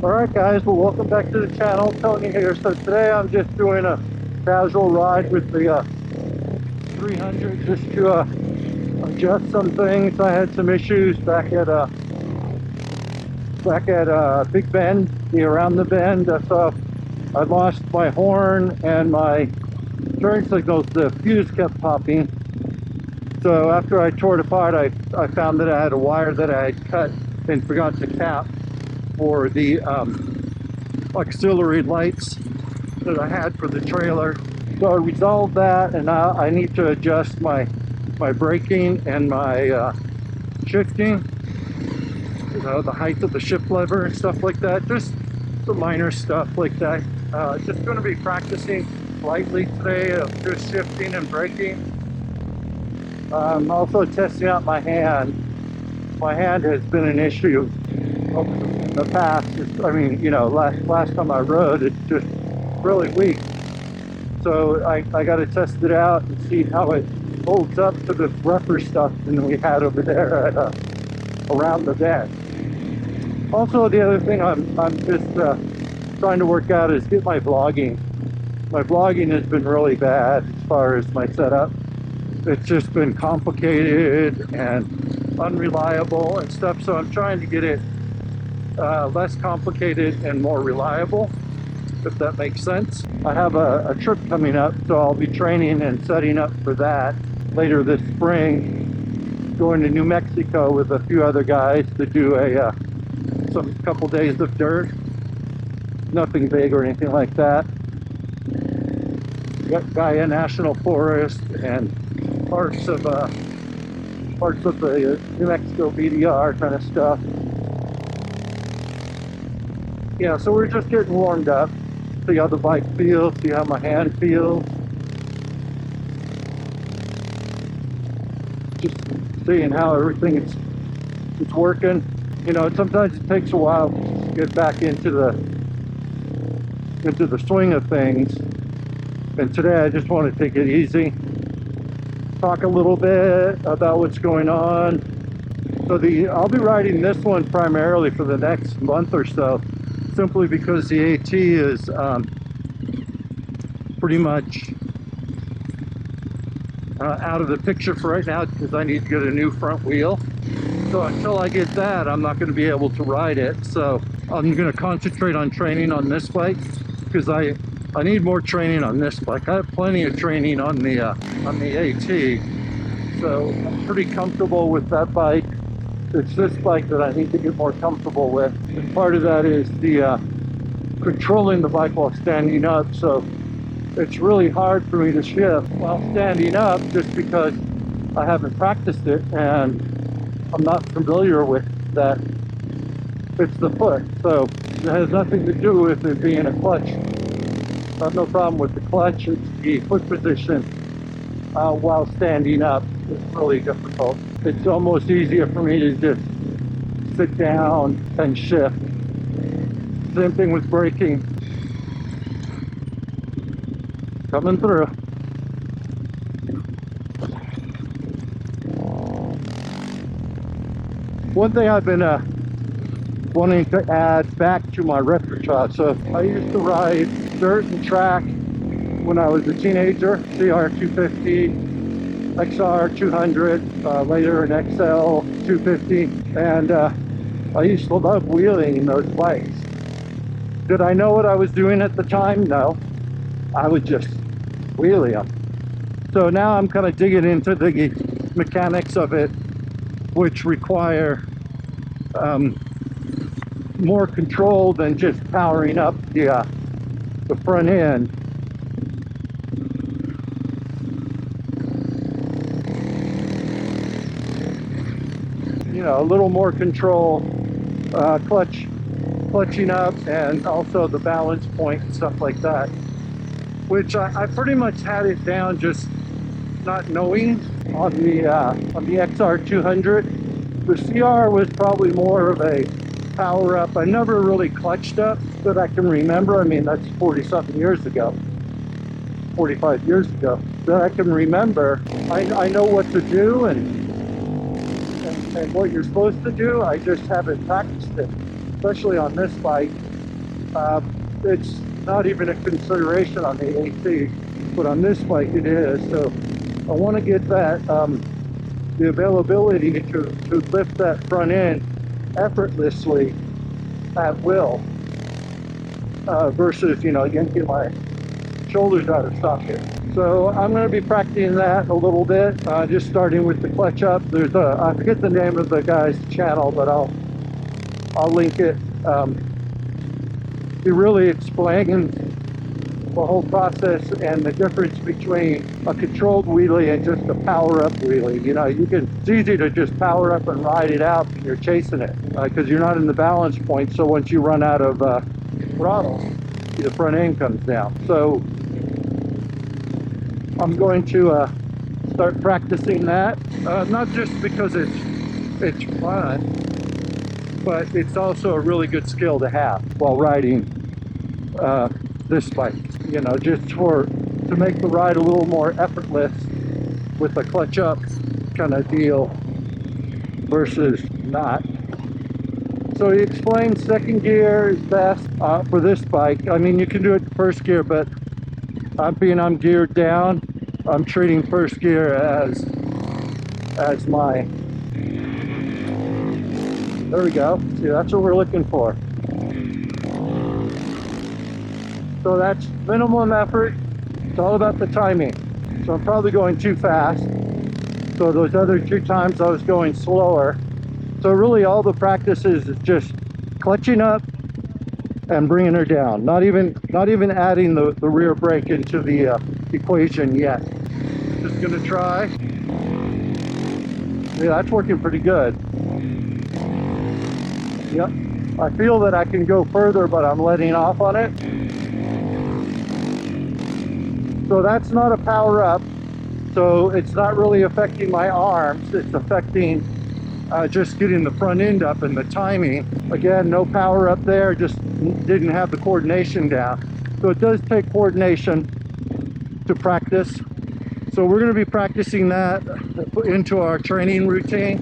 Alright guys, well welcome back to the channel. Tony here. So today I'm just doing a casual ride with the 300 just to adjust some things. I had some issues back at Big Bend, around the bend. I lost my horn and my turn signals. The fuse kept popping. So after I tore it apart, I found that I had a wire that I had cut and forgot to cap for the auxiliary lights that I had for the trailer. So I resolved that, and now I need to adjust my braking and my shifting, you know, the height of the shift lever and stuff like that. Just the minor stuff like that. Just going to be practicing lightly today of just shifting and braking. Also testing out my hand. My hand has been an issue in the past. I mean, you know, last time I rode, it's just really weak. So I got to test it out and see how it holds up to the rougher stuff than we had over there at around the bend. Also, the other thing I'm just trying to work out is get my vlogging. My vlogging has been really bad as far as my setup. It's just been complicated and unreliable and stuff, so I'm trying to get it less complicated and more reliable, if that makes sense. I have a trip coming up, so I'll be training and setting up for that later this spring, going to New Mexico with a few other guys to do a couple days of dirt. Nothing big or anything like that. Gaia National Forest and parts of the New Mexico BDR kind of stuff. Yeah, so we're just getting warmed up. See how the bike feels, see how my hand feels. Just seeing how everything is working. You know, sometimes it takes a while to get back into the swing of things. And today I just want to take it easy. Talk a little bit about what's going on. So I'll be riding this one primarily for the next month or so, simply because the AT is pretty much out of the picture for right now, because I need to get a new front wheel. So until I get that, I'm not going to be able to ride it. So I'm going to concentrate on training on this bike, because I need more training on this bike. I have plenty of training on the AT, so I'm pretty comfortable with that bike. It's this bike that I need to get more comfortable with. And part of that is the controlling the bike while standing up. So it's really hard for me to shift while standing up, just because I haven't practiced it and I'm not familiar with that. It's the foot, so it has nothing to do with it being a clutch. I have no problem with the clutch. It's the foot position while standing up. It's really difficult. It's almost easier for me to just sit down and shift. Same thing with braking. Coming through. One thing I've been wanting to add back to my repertoire. So I used to ride dirt and track when I was a teenager. CR300l, XR200, later an XL250, and I used to love wheeling in those bikes. Did I know what I was doing at the time? No. I would just wheelie them. So now I'm kind of digging into the mechanics of it, which require more control than just powering up the front end. You know, a little more control, clutching up, and also the balance point and stuff like that, which I pretty much had it down, just not knowing on the XR200. The CR was probably more of a power up. I never really clutched up that I can remember. I mean, that's 40-something years ago, 45 years ago, that I can remember. I know what to do and what you're supposed to do. I just haven't practiced it, especially on this bike. It's not even a consideration on the AC, but on this bike it is. So I want to get that, the availability to lift that front end effortlessly at will, versus, you know, yanking my shoulders out of socket. So I'm going to be practicing that a little bit, just starting with the clutch up. There's a, I forget the name of the guy's channel, but I'll link it. He really explains the whole process and the difference between a controlled wheelie and just a power-up wheelie. You know, it's easy to just power up and ride it out when you're chasing it, because you're not in the balance point. So once you run out of throttle, the front end comes down. So I'm going to start practicing that, not just because it's fun, but it's also a really good skill to have while riding this bike. You know, just to make the ride a little more effortless with a clutch up kind of deal versus not. So he explains second gear is best for this bike. I mean, you can do it first gear, but I'm geared down, I'm treating first gear as my, there we go. See, that's what we're looking for. So that's minimum effort. It's all about the timing. So I'm probably going too fast. So those other 2 times I was going slower. So really all the practice is just clutching up and bringing her down. Not even adding the rear brake into the equation yet. Just gonna try. Yeah, that's working pretty good. Yep. I feel that I can go further, but I'm letting off on it. So that's not a power up. So it's not really affecting my arms. It's affecting just getting the front end up and the timing. Again, no power up there, just didn't have the coordination down. So it does take coordination to practice. So we're going to be practicing that into our training routine,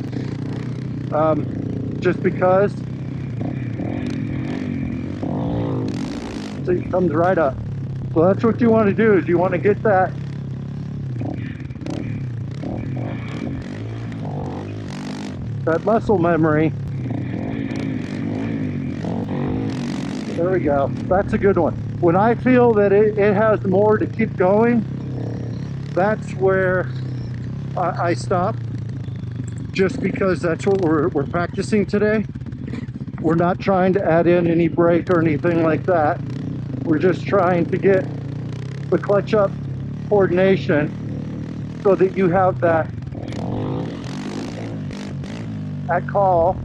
just because. So it comes right up. So that's what you want to do, is you want to get that muscle memory. There we go. That's a good one. When I feel that it has more to keep going, that's where I stop, just because that's what we're practicing today. We're not trying to add in any brake or anything like that. We're just trying to get the clutch up coordination so that you have that call.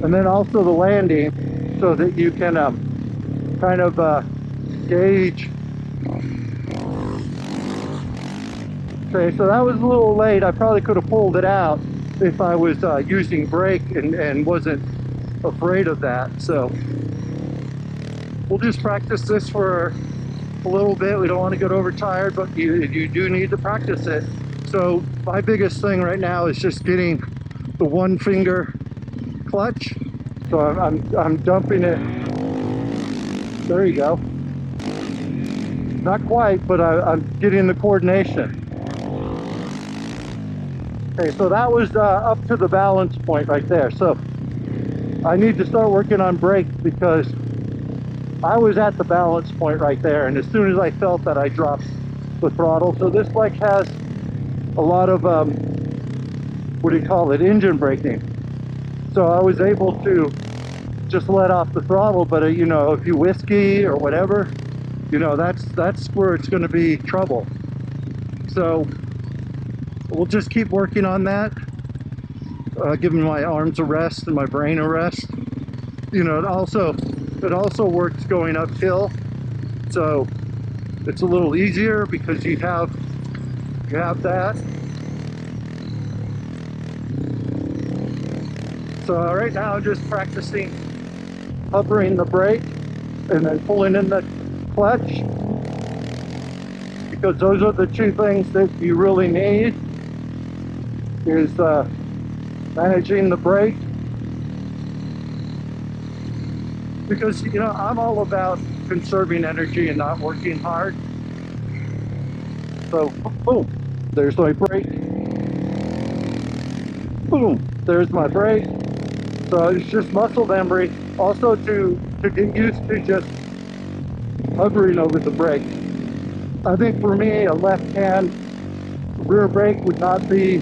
And then also the landing, so that you can kind of gauge. Okay, so that was a little late. I probably could have pulled it out if I was using brake and wasn't afraid of that. So we'll just practice this for a little bit. We don't want to get overtired, but you do need to practice it. So my biggest thing right now is just getting the 1 finger clutch. So I'm dumping it. There you go. Not quite, but I'm getting the coordination. Okay, so that was up to the balance point right there. So I need to start working on brakes, because I was at the balance point right there, and as soon as I felt that, I dropped the throttle. So this bike has a lot of what do you call it, engine braking. So I was able to just let off the throttle, but you know, if you whiskey or whatever, you know, that's where it's going to be trouble. So we'll just keep working on that, giving my arms a rest and my brain a rest. You know, it also works going uphill, so it's a little easier because you have that. So right now I'm just practicing hovering the brake and then pulling in the clutch, because those are the 2 things that you really need, is managing the brake. Because, you know, I'm all about conserving energy and not working hard. So, boom, there's my brake. Boom, there's my brake. So it's just muscle memory. Also to get used to just hovering over the brake. I think for me, a left hand rear brake would not be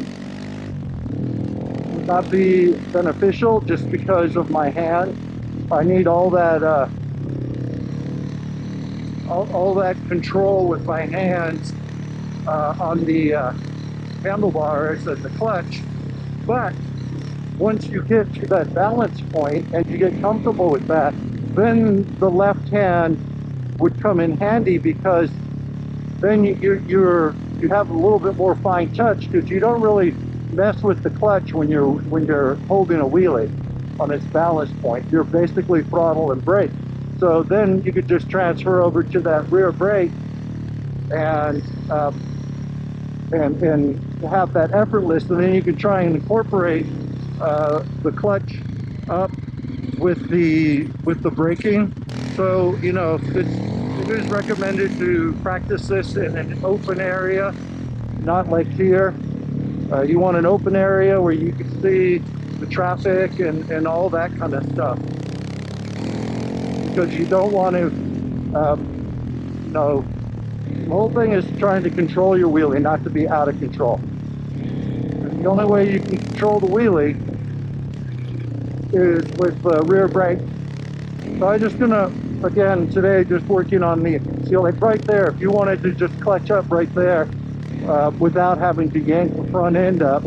beneficial just because of my hand. I need all that all that control with my hands on the handlebars and the clutch. But once you get to that balance point and you get comfortable with that, then the left hand would come in handy, because then you have a little bit more fine touch, because you don't really mess with the clutch when you're holding a wheelie on its balance point. You're basically throttle and brake. So then you could just transfer over to that rear brake and have that effortless, and then you can try and incorporate the clutch up with the braking. So, you know, it is recommended to practice this in an open area, not like here. You want an open area where you can see the traffic and all that kind of stuff, because you don't want to, you know, the whole thing is trying to control your wheelie, not to be out of control. And the only way you can control the wheelie is with the rear brake. So I'm just gonna, again, today, just working on the, see, like right there, if you wanted to just clutch up right there without having to yank the front end up,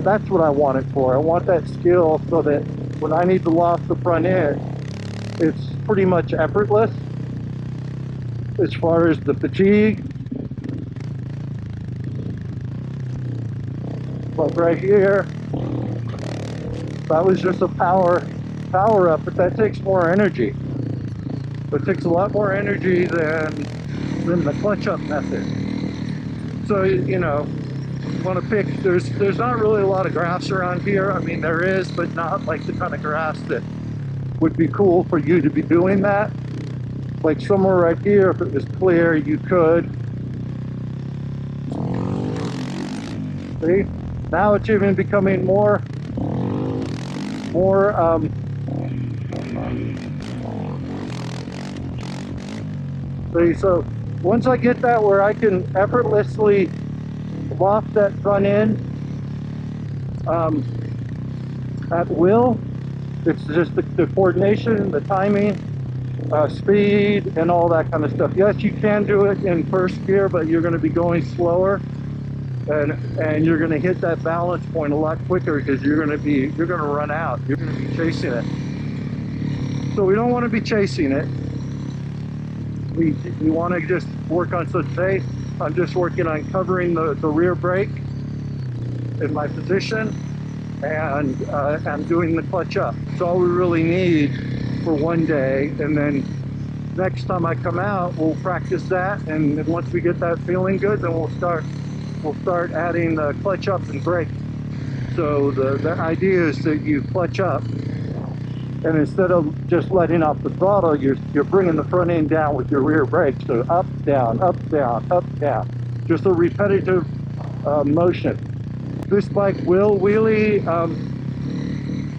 that's what I want it for. I want that skill so that when I need to lock the front end, it's pretty much effortless as far as the fatigue. But right here, that was just a power up, but that takes more energy. It takes a lot more energy than the clutch up method. So, you know, you want to pick, there's not really a lot of grass around here. I mean, there is, but not like the kind of grass that would be cool for you to be doing that. Like somewhere right here, if it was clear, you could. See? Now it's even becoming more see, so once I get that where I can effortlessly lock that front end at will, it's just the coordination, the timing, speed, and all that kind of stuff. Yes, you can do it in first gear, but you're going to be going slower, and you're going to hit that balance point a lot quicker, because you're going to run out. You're going to be chasing it. So we don't want to be chasing it. We want to just work on, so today I'm just working on covering the rear brake in my position, and I'm doing the clutch up. It's all we really need for one day, and then next time I come out, we'll practice that, and once we get that feeling good, then we'll start adding the clutch up and brake. So the idea is that you clutch up, and instead of just letting off the throttle, you're bringing the front end down with your rear brake. So up, down, up, down, up, down. Just a repetitive motion. This bike will wheelie,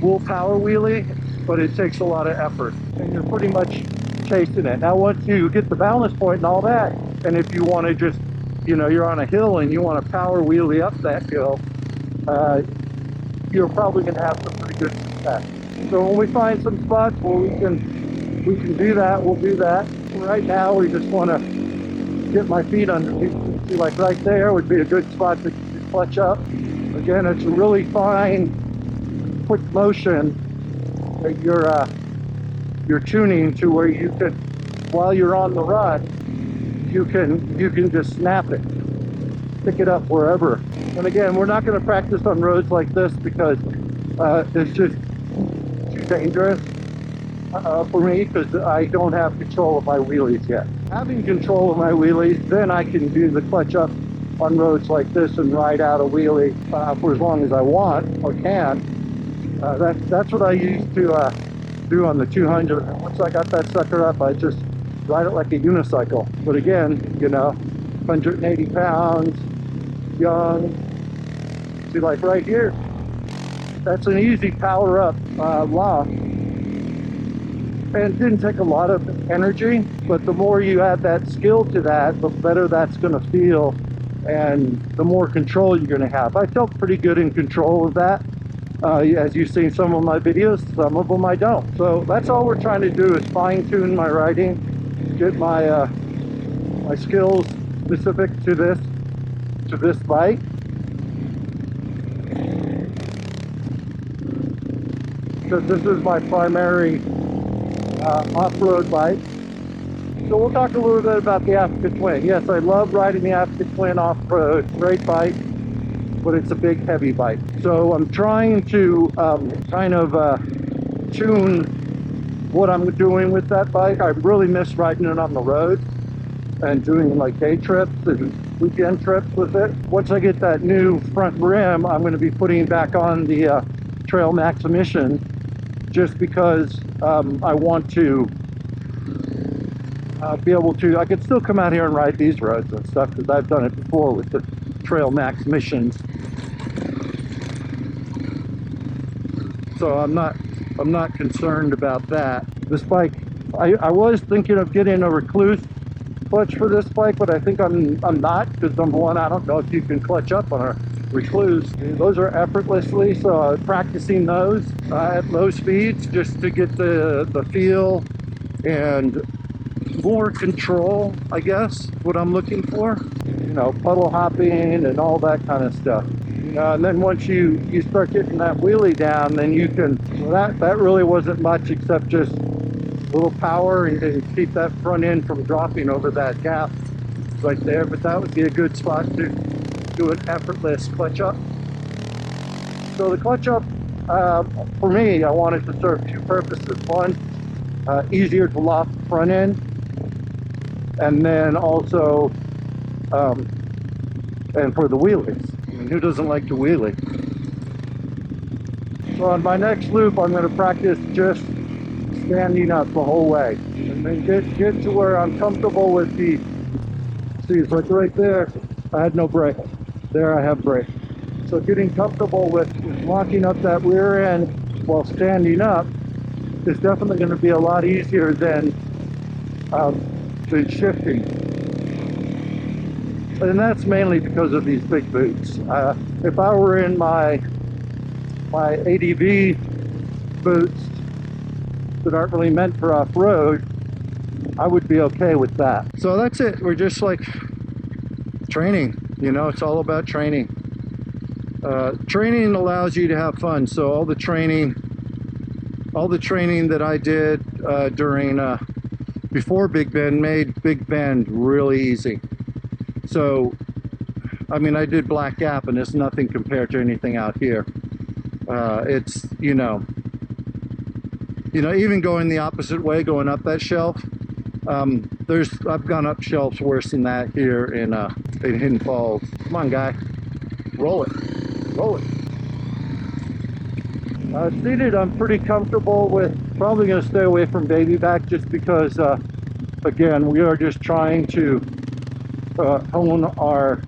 will power wheelie, but it takes a lot of effort, and you're pretty much chasing it. Now once you get the balance point and all that, and if you want to just, you know, you're on a hill and you want to power wheelie up that hill, you're probably going to have some pretty good success. So when we find some spots where we can do that, we'll do that. Right now we just want to get my feet underneath. See, like right there would be a good spot to clutch up. Again, it's a really fine, quick motion that you're tuning to, where you can, while you're on the run, you can just snap it, pick it up wherever. And again, we're not going to practice on roads like this, because it's just too dangerous for me, because I don't have control of my wheelies yet. Having control of my wheelies, then I can do the clutch up on roads like this and ride out a wheelie for as long as I want or can. That's what I used to do on the 200. And once I got that sucker up, I just ride it like a unicycle. But again, you know, 180 pounds, young. See, like right here, that's an easy power up lock. And it didn't take a lot of energy, but the more you add that skill to that, the better that's going to feel and the more control you're going to have. I felt pretty good in control of that. As you've seen some of my videos, some of them I don't. So that's all we're trying to do, is fine tune my riding, get my my skills specific to this bike. Because this is my primary off-road bike. So we'll talk a little bit about the Africa Twin. Yes, I love riding the Africa Twin off-road. Great bike, but it's a big, heavy bike. So I'm trying to kind of tune what I'm doing with that bike. I really miss riding it on the road and doing like day trips and weekend trips with it. Once I get that new front rim, I'm going to be putting back on the Trail Max Emission, just because I want to be able to, I can still come out here and ride these roads and stuff, because I've done it before with the Trail Max missions. So I'm not concerned about that. This bike, I was thinking of getting a recluse clutch for this bike, but I think I'm not, because number one, I don't know if you can clutch up on a recluse. Those are effortlessly, so practicing those at low speeds just to get the feel and more control, I guess, what I'm looking for. You know, puddle hopping and all that kind of stuff. You know, and then once you start getting that wheelie down, then you can, well, that really wasn't much except just a little power and keep that front end from dropping over that gap right there. But that would be a good spot to do an effortless clutch up. So the clutch up, for me, I want it to serve two purposes. One, easier to lock the front end, and then also and for the wheelies. I mean, who doesn't like to wheelie? So on my next loop, I'm going to practice just standing up the whole way, and then get to where I'm comfortable with the, see, it's like right there, I had no brake. There I have brake. So getting comfortable with locking up that rear end while standing up is definitely going to be a lot easier than shifting. And that's mainly because of these big boots. If I were in my ADV boots that aren't really meant for off-road, I would be okay with that. So that's it. We're just like training, you know, it's all about training. Training allows you to have fun. So all the training that I did during before Big Bend made Big Bend really easy. So I mean, I did Black Gap, and it's nothing compared to anything out here. It's, you know, even going the opposite way, going up that shelf, I've gone up shelves worse than that here in Hidden Falls. Come on, guy, roll it, roll it. Seated, I'm pretty comfortable with. Probably going to stay away from baby back, just because, again, we are just trying to hone our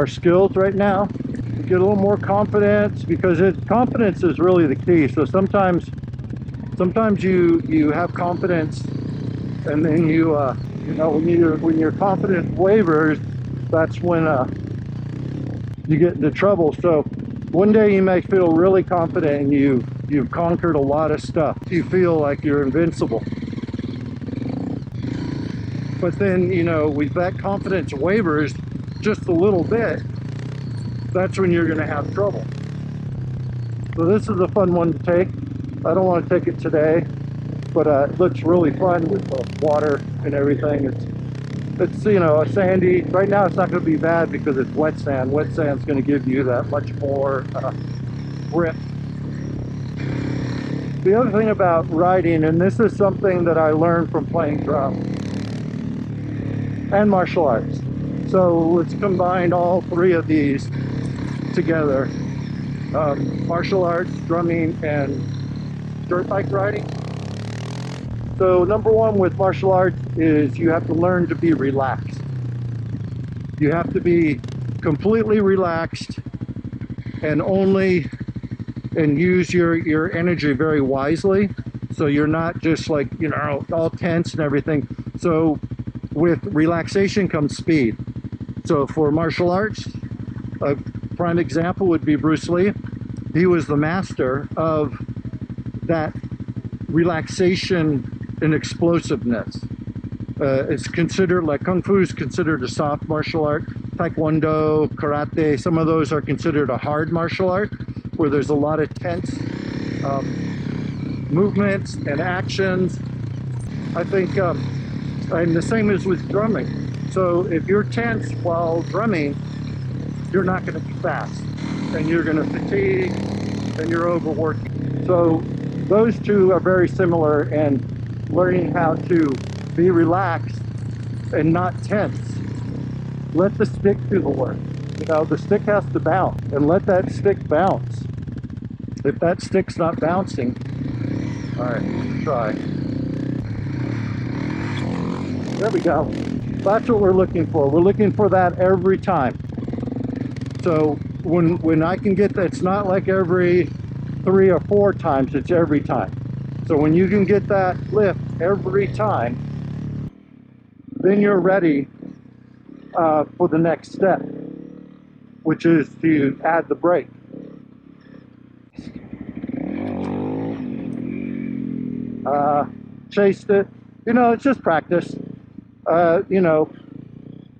skills right now. Get a little more confidence, because confidence is really the key. So sometimes you have confidence, and then you know, when your confidence wavers, that's when you get into trouble. So one day you may feel really confident and you've conquered a lot of stuff. You feel like you're invincible. But then, you know, with that confidence wavers just a little bit, that's when you're going to have trouble. So this is a fun one to take. I don't want to take it today, but it looks really fun with the water and everything. It's you know, a sandy. Right now it's not going to be bad because it's wet sand. Wet sand's going to give you that much more grip. The other thing about riding, and this is something that I learned from playing drum and martial arts, So let's combine all three of these together. Martial arts, drumming, and dirt bike riding. So number one with martial arts is you have to learn to be relaxed. You have to be completely relaxed and use your energy very wisely. So you're not just like, you know, all tense and everything. So with relaxation comes speed. So for martial arts, a prime example would be Bruce Lee. He was the master of that relaxation and explosiveness. It's considered, like Kung Fu is considered a soft martial art. Taekwondo, Karate, some of those are considered a hard martial art where there's a lot of tense movements and actions. I think, and the same is with drumming. So if you're tense while drumming, you're not going to be fast and you're going to fatigue and you're overworking. So those two are very similar, and learning how to be relaxed and not tense. Let the stick do the work. You know, the stick has to bounce, and let that stick bounce. If that stick's not bouncing, all right, let's try. There we go. That's what we're looking for. We're looking for that every time. So when I can get that, it's not like every 3 or 4 times, it's every time. So when you can get that lift every time, then you're ready for the next step, which is to add the brake. Chased it. You know, it's just practice. You know,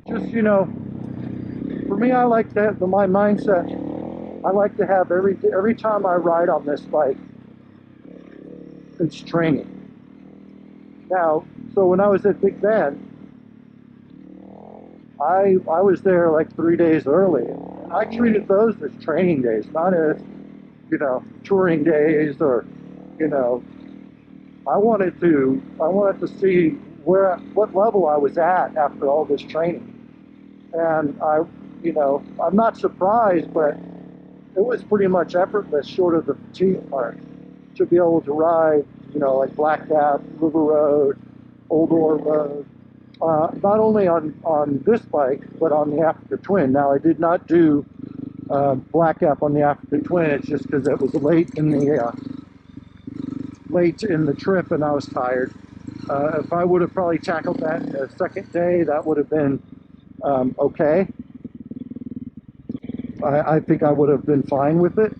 for me, I like to have my mindset. I like to have every time I ride on this bike, it's training. Now, so when I was at Big Bend, I was there like 3 days early. I treated those as training days, not as, you know, touring days, or, you know, I wanted to see what level I was at after all this training. And you know, I'm not surprised, but it was pretty much effortless, short of the fatigue part, to be able to ride, you know, like Black Gap, River Road, Old Ore Road, not only on this bike, but on the Africa Twin. Now, I did not do Black Gap on the Africa Twin. It's just because it was late in the trip and I was tired. If I would have probably tackled that the second day, that would have been okay. I think I would have been fine with it.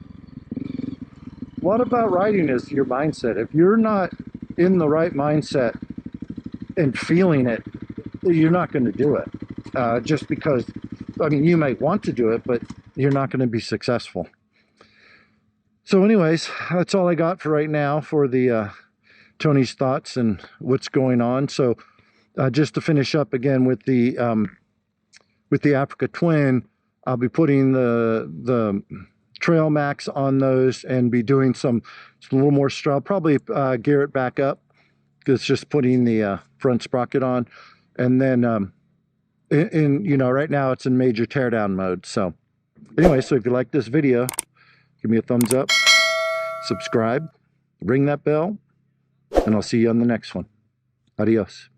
What about riding is your mindset. If you're not in the right mindset and feeling it, you're not going to do it. Just because, I mean, you might want to do it, but you're not going to be successful. So anyways, that's all I got for right now for the Tony's thoughts and what's going on. So just to finish up again with the Africa Twin, I'll be putting the Trail Max on those and be doing a little more straw, probably gear it back up. It's just putting the front sprocket on. And then, you know, right now it's in major teardown mode. So anyway, so if you like this video, give me a thumbs up, subscribe, ring that bell, and I'll see you on the next one. Adios.